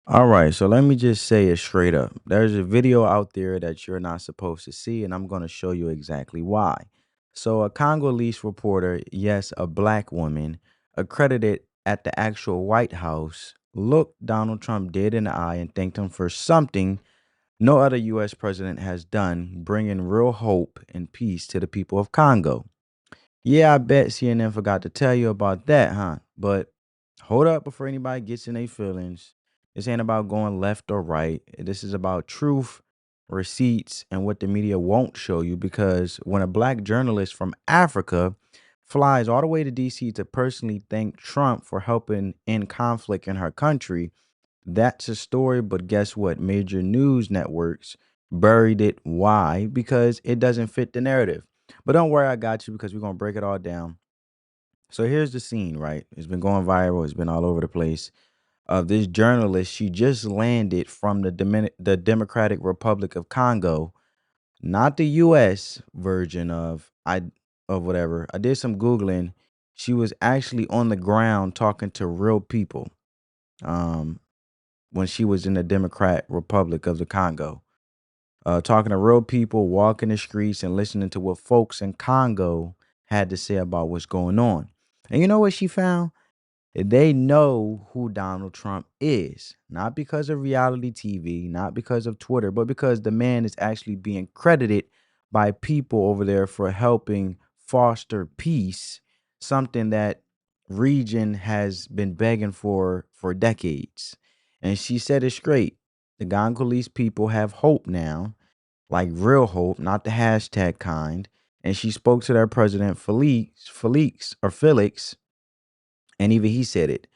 All right, so let me just say it straight up. There's a video out there that you're not supposed to see, and I'm going to show you exactly why. So, a Congolese reporter, yes, a black woman, accredited at the actual White House, looked Donald Trump dead in the eye and thanked him for something no other U.S. president has done, bringing real hope and peace to the people of Congo. Yeah, I bet CNN forgot to tell you about that, huh? But hold up before anybody gets in their feelings. This ain't about going left or right. This is about truth, receipts, and what the media won't show you. Because when a black journalist from Africa flies all the way to DC to personally thank Trump for helping end conflict in her country, that's a story. But guess what? Major news networks buried it. Why? Because it doesn't fit the narrative. But don't worry, I got you because we're gonna break it all down. So here's the scene, right? It's been going viral. It's been all over the place. Of this journalist, she just landed from the Democratic Republic of Congo, not the U.S. version of whatever. I did some googling. She was actually on the ground talking to real people. Um, when she was in the Democrat Republic of the Congo, talking to real people, walking the streets, and listening to what folks in Congo had to say about what's going on. And you know what she found? They know who Donald Trump is, not because of reality TV, not because of Twitter, but because the man is actually being credited by people over there for helping foster peace, something that region has been begging for decades. And she said it straight. The Congolese people have hope now, like real hope, not the hashtag kind. And she spoke to their president, Felix, and even he said it.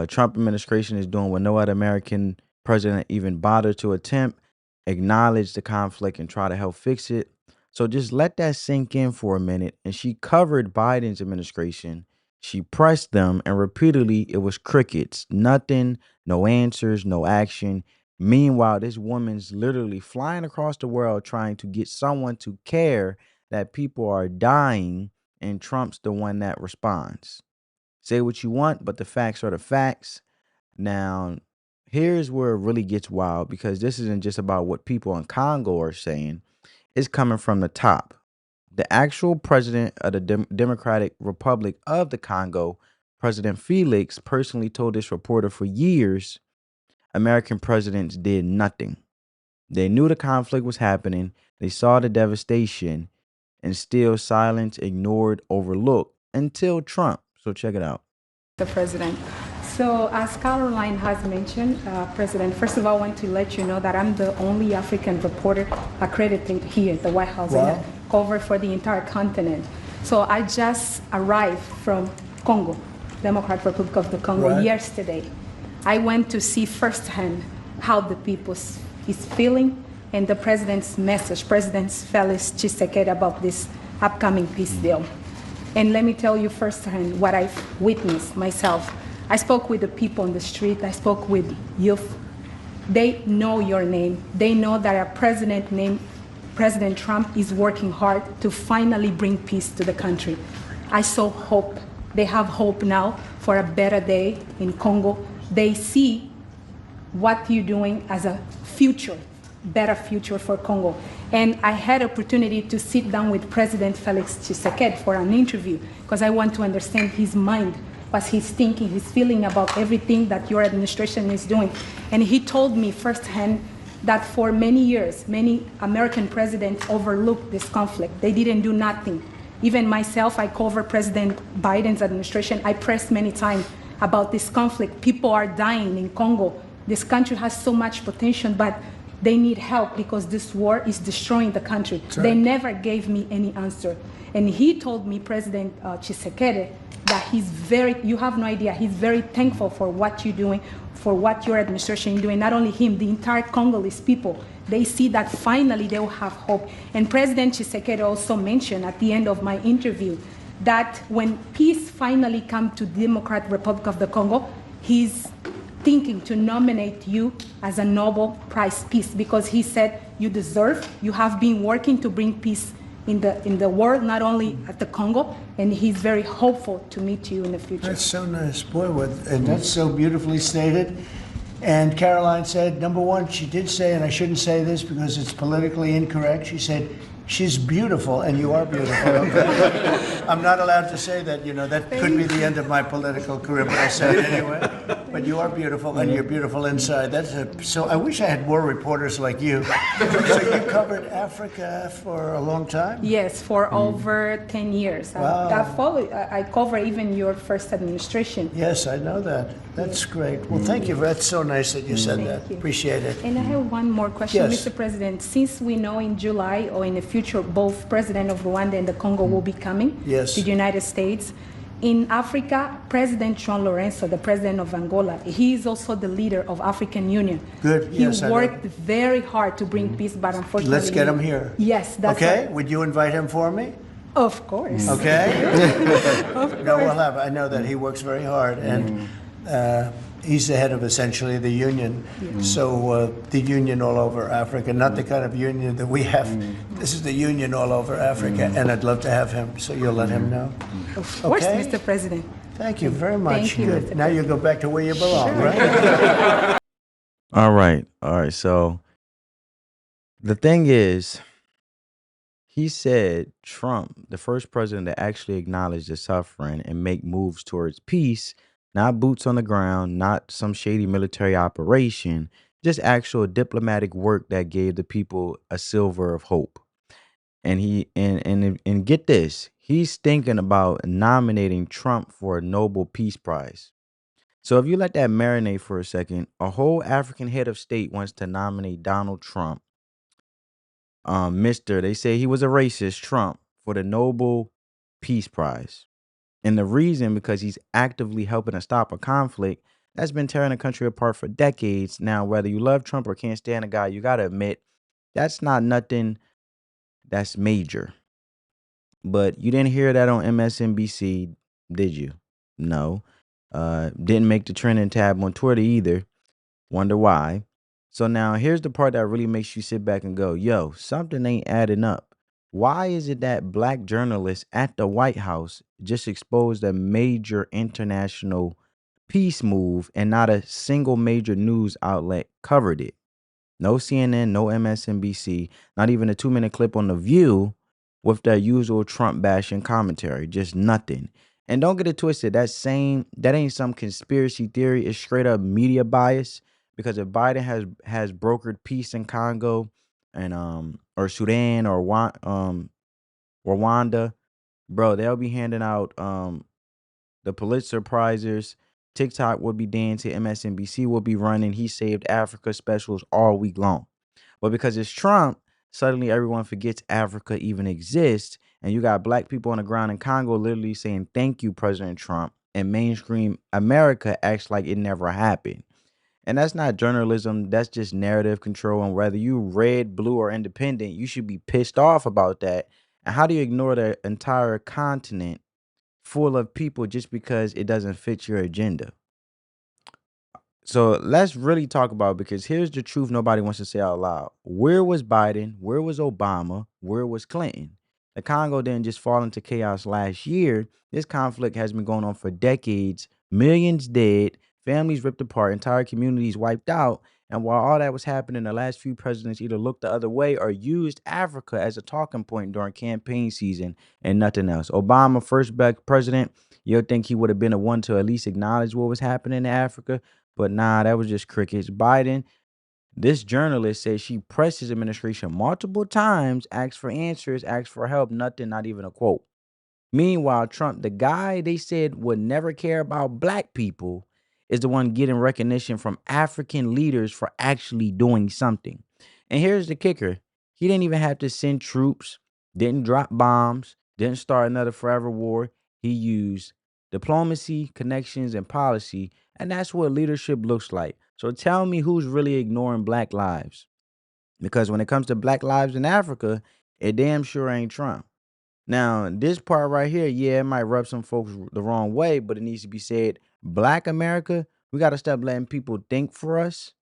Trump administration is doing what no other American president even bothered to attempt, acknowledge the conflict and try to help fix it. So just let that sink in for a minute. And she covered Biden's administration. She pressed them, and repeatedly it was crickets. Nothing, no answers, no action. Meanwhile, this woman's literally flying across the world trying to get someone to care that people are dying, and Trump's the one that responds. Say what you want, but the facts are the facts. Now, here's where it really gets wild because this isn't just about what people in Congo are saying, it's coming from the top. The actual president of the Democratic Republic of the Congo, President Felix, personally told this reporter for years American presidents did nothing. They knew the conflict was happening, they saw the devastation, and still silence, ignored, overlooked until Trump. So check it out. The president. So, as Caroline has mentioned, President, first of all, I want to let you know that I'm the only African reporter accredited here at the White House and cover for the entire continent. So, I just arrived from Congo, Democratic Republic of the Congo, yesterday. I went to see firsthand how the people is feeling and the president's message, President Felix Tshisekedi, about this upcoming peace deal. And let me tell you firsthand what I've witnessed myself. I spoke with the people on the street. I spoke with youth. They know your name. They know that a president named President Trump is working hard to finally bring peace to the country. I saw hope. They have hope now for a better day in Congo. They see what you're doing as a future, better future for Congo. And I had opportunity to sit down with President Felix Tshisekedi for an interview because I want to understand his mind, what he's thinking, his feeling about everything that your administration is doing. And he told me firsthand that for many years, many American presidents overlooked this conflict. They didn't do nothing. Even myself, I cover President Biden's administration. I pressed many times about this conflict. People are dying in Congo. This country has so much potential, but they need help because this war is destroying the country. Right. They never gave me any answer. And he told me, President Tshisekedi, that you have no idea, he's very thankful for what you're doing, for what your administration is doing. Not only him, the entire Congolese people. They see that finally they will have hope. And President Tshisekedi also mentioned at the end of my interview that when peace finally comes to the Democratic Republic of the Congo, he's thinking to nominate you as a Nobel Prize Peace because he said you deserve, you have been working to bring peace in the world, not only at the Congo, and he's very hopeful to meet you in the future. That's so nice. Boy, and that's so beautifully stated. And Caroline said, number one, she did say, and I shouldn't say this because it's politically incorrect, she said, she's beautiful and you are beautiful. Okay? I'm not allowed to say that, that could be the end of my political career, but I said it anyway. But you are beautiful and you're beautiful inside. So I wish I had more reporters like you. So you covered Africa for a long time? Yes, for over 10 years. Wow. I cover even your first administration. Yes, I know that. That's great. Well, thank you. That's so nice that you said Thank that. you. Appreciate it. And I have one more question, Yes. Mr. President. Since we know in July or in the future, both President of Rwanda and the Congo will be coming Yes. to the United States. In Africa, President João Lourenço, the president of Angola, he is also the leader of African Union. Good. He Yes, I know. worked very hard to bring peace, but unfortunately... Let's get him here. Yes, that's Okay? right. Would you invite him for me? Of course. Okay? Of No, we'll course. have. I know that he works very hard, and he's the head of essentially the union. So the union all over Africa, not the kind of union that we have. This is the union all over Africa, and I'd love to have him. So you'll let him know. Of course, Okay. Mr. President. Thank you very much. Thank you, Good. Mr. Now you go back to where you belong, right? All right. All right. So the thing is, he said Trump, the first president to actually acknowledge the suffering and make moves towards peace, not boots on the ground, not some shady military operation, just actual diplomatic work that gave the people a silver of hope. And and get this, he's thinking about nominating Trump for a Nobel Peace Prize. So if you let that marinate for a second, a whole African head of state wants to nominate Donald Trump, they say he was a racist, Trump, for the Nobel Peace Prize. And the reason, because he's actively helping to stop a conflict that's been tearing the country apart for decades. Now, whether you love Trump or can't stand a guy, you got to admit that's not nothing that's major. But you didn't hear that on MSNBC, did you? No. Didn't make the trending tab on Twitter either. Wonder why. So now here's the part that really makes you sit back and go, yo, something ain't adding up. Why is it that black journalists at the White House just exposed a major international peace move and not a single major news outlet covered it? No CNN, no MSNBC, not even a 2-minute clip on The View with their usual Trump bashing commentary. Just nothing. And don't get it twisted. That ain't some conspiracy theory. It's straight up media bias. Because if Biden has brokered peace in Congo and or Sudan or Rwanda, bro, they'll be handing out the Pulitzer prizes. TikTok will be dancing. MSNBC will be running He Saved Africa specials all week long. But because it's Trump, suddenly everyone forgets Africa even exists. And you got black people on the ground in Congo literally saying, thank you, President Trump. And mainstream America acts like it never happened. And that's not journalism. That's just narrative control. And whether you red, blue, or independent, you should be pissed off about that. And how do you ignore the entire continent full of people just because it doesn't fit your agenda? So let's really talk about, because here's the truth nobody wants to say out loud. Where was Biden? Where was Obama? Where was Clinton? The Congo didn't just fall into chaos last year. This conflict has been going on for decades. Millions dead, families ripped apart, entire communities wiped out. And while all that was happening, the last few presidents either looked the other way or used Africa as a talking point during campaign season and nothing else. Obama, first black president, you'll think he would have been the one to at least acknowledge what was happening in Africa. But nah, that was just crickets. Biden, this journalist says she pressed his administration multiple times, asked for answers, asked for help, nothing, not even a quote. Meanwhile, Trump, the guy they said would never care about black people, is the one getting recognition from African leaders for actually doing something. And here's the kicker. He didn't even have to send troops, didn't drop bombs, didn't start another forever war. He used diplomacy, connections, and policy. And that's what leadership looks like. So tell me who's really ignoring black lives. Because when it comes to black lives in Africa, it damn sure ain't Trump. Now, this part right here, yeah, it might rub some folks the wrong way, but it needs to be said. Black America, we got to stop letting people think for us.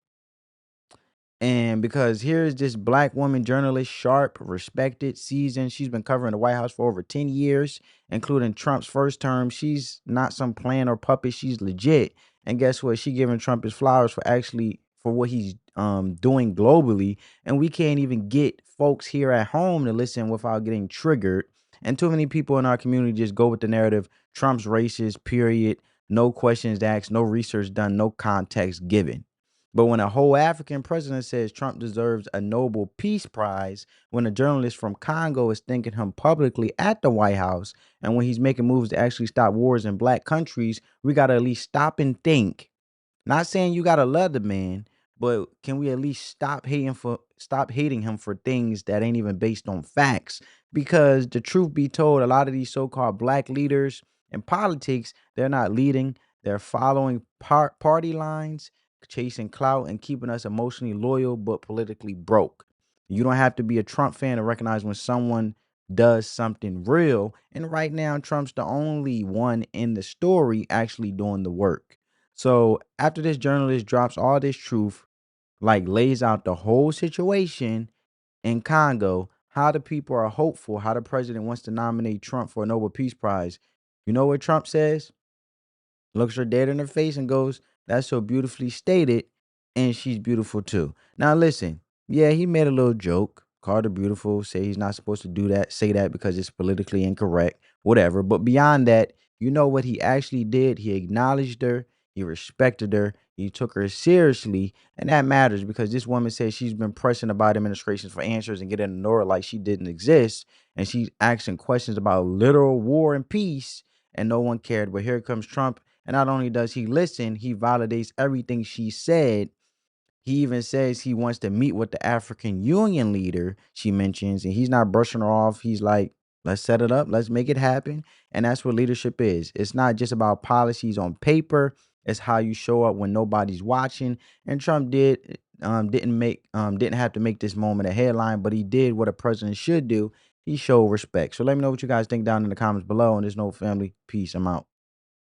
And because here's this black woman journalist, sharp, respected, seasoned. She's been covering the White House for over 10 years, including Trump's first term. She's not some plan or puppet. She's legit. And guess what? She giving Trump his flowers for actually for what he's doing globally. And we can't even get folks here at home to listen without getting triggered. And too many people in our community just go with the narrative Trump's racist, period. No questions asked, no research done, no context given. But when a whole African president says Trump deserves a Nobel Peace Prize, when a journalist from Congo is thanking him publicly at the White House, and when he's making moves to actually stop wars in black countries, we got to at least stop and think. Not saying you gotta love the man, but can we at least stop hating him for things that ain't even based on facts? Because the truth be told, a lot of these so-called black leaders in politics, they're not leading, they're following party lines, chasing clout, and keeping us emotionally loyal but politically broke. You don't have to be a Trump fan to recognize when someone does something real. And right now, Trump's the only one in the story actually doing the work. So after this journalist drops all this truth, like lays out the whole situation in Congo, how the people are hopeful, how the president wants to nominate Trump for a Nobel Peace Prize. You know what Trump says? Looks her dead in her face and goes, "That's so beautifully stated, and she's beautiful too." Now listen, yeah, he made a little joke, called her beautiful, say he's not supposed to do that, say that because it's politically incorrect, whatever. But beyond that, you know what he actually did? He acknowledged her, he respected her, he took her seriously, and that matters because this woman says she's been pressing the Biden administration for answers and getting ignored like she didn't exist, and she's asking questions about literal war and peace, and no one cared. But here comes Trump, and not only does he listen, he validates everything she said. He even says he wants to meet with the African Union leader she mentions, and he's not brushing her off. He's like, let's set it up, let's make it happen. And that's what leadership is. It's not just about policies on paper, it's how you show up when nobody's watching. And Trump didn't have to make this moment a headline, but he did what a president should do. He showed respect. So let me know what you guys think down in the comments below. And there's no family. Peace. I'm out.